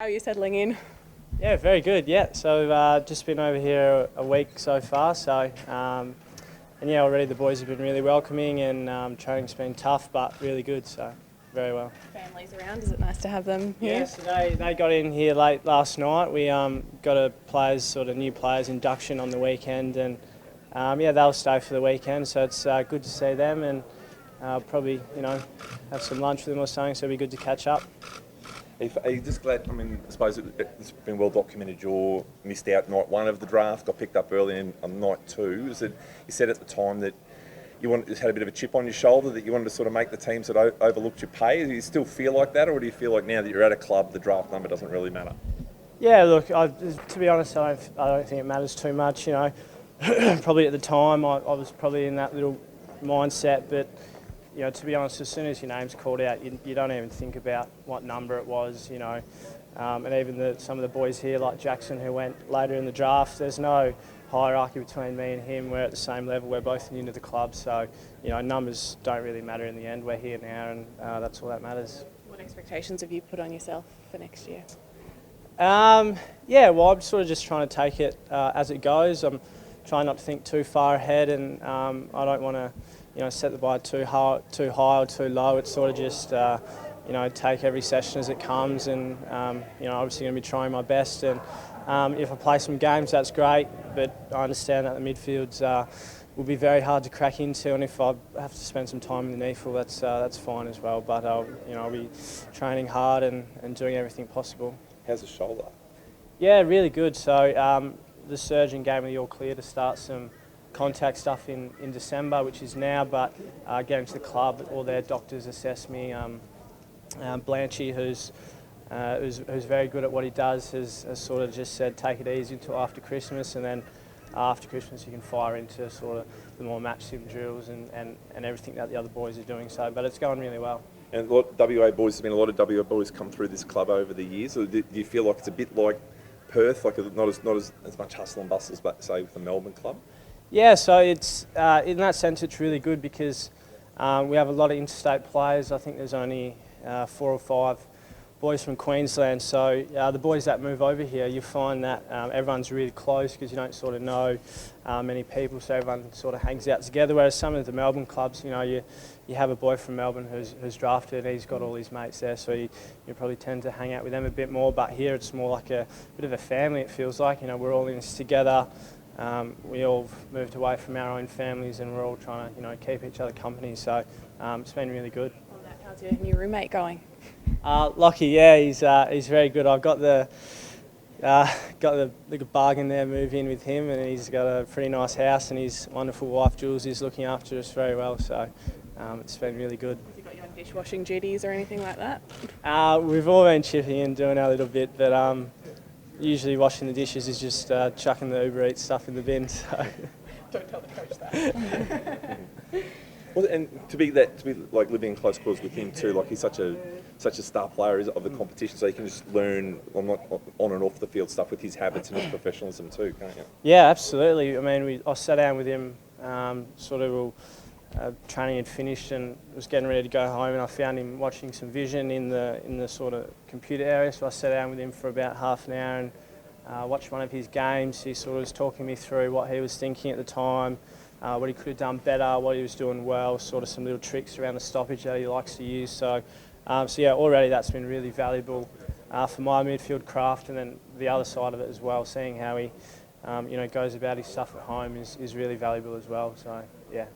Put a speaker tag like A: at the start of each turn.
A: How are you settling in?
B: Yeah, very good. Yeah, so just been over here a week so far. So and yeah, already the boys have been really welcoming, and training's been tough but really good. So very well.
A: Families around. Is it nice to have them here?
B: Yeah, so they got in here late last night. We got a new players induction on the weekend, and yeah, they'll stay for the weekend. So it's good to see them, and probably have some lunch with them or something. So it'll be good to catch up.
C: Are you just glad? I mean, I suppose it's been well documented. You missed out night one of the draft, got picked up early on night two. You said at the time that you had a bit of a chip on your shoulder, that you wanted to sort of make the teams that overlooked your pay. Do you still feel like that, or do you feel like now that you're at a club, the draft number doesn't really matter?
B: Yeah, look, to be honest, I don't think it matters too much. Probably at the time I was probably in that little mindset, but to be honest, as soon as your name's called out, you don't even think about what number it was, and even some of the boys here, like Jackson, who went later in the draft, there's no hierarchy between me and him. We're at the same level. We're both new to the club, so numbers don't really matter in the end. We're here now, and that's all that matters.
A: What expectations have you put on yourself for next year?
B: Yeah, well, I'm sort of just trying to take it as it goes. I'm trying not to think too far ahead, and I don't want to set the bar too high or too low. It's sort of just take every session as it comes, and obviously going to be trying my best. And if I play some games, that's great. But I understand that the midfields will be very hard to crack into, and if I have to spend some time in the NEFL, that's fine as well. But I'll be training hard and doing everything possible.
C: How's the shoulder?
B: Yeah, really good. So the surgeon gave me the all clear to start some contact stuff in December, which is now, but getting to the club, all their doctors assess me. Lachie, who's very good at what he does, has sort of just said take it easy until after Christmas, and then after Christmas you can fire into sort of the more match sim drills and everything that the other boys are doing. So, but it's going really well.
C: And WA boys, there's been a lot of WA boys come through this club over the years. So do you feel like it's a bit like Perth, like not as much hustle and bustle as, say, with the Melbourne club?
B: Yeah, so it's in that sense it's really good because we have a lot of interstate players. I think there's only 4 or 5 boys from Queensland. So the boys that move over here, you find that everyone's really close because you don't sort of know many people, so everyone sort of hangs out together. Whereas some of the Melbourne clubs, you have a boy from Melbourne who's drafted and he's got all his mates there, so you probably tend to hang out with them a bit more. But here it's more like a bit of a family, it feels like. We're all in this together. We all moved away from our own families, and we're all trying to, keep each other company. So it's been really good.
A: On that, how's your new roommate going?
B: Lachie, yeah, he's very good. I've got the bargain there, move in with him, and he's got a pretty nice house, and his wonderful wife Jules is looking after us very well. So it's been really good.
A: Have you got your own dishwashing duties or anything like that?
B: We've all been chipping in, doing our little bit, but usually washing the dishes is just chucking the Uber Eats stuff in the bin. So.
A: Don't tell the coach that.
C: Well, and to be like living in close quarters with him too, like he's such a star player of the competition, so you can just learn on and off the field stuff with his habits and his professionalism too, can't you?
B: Yeah, absolutely. I mean, I sat down with him, training had finished and was getting ready to go home, and I found him watching some vision in the sort of computer area. So I sat down with him for about half an hour and watched one of his games. He sort of was talking me through what he was thinking at the time, what he could have done better, what he was doing well, sort of some little tricks around the stoppage that he likes to use. So yeah, already that's been really valuable for my midfield craft, and then the other side of it as well, seeing how he goes about his stuff at home is really valuable as well. So yeah.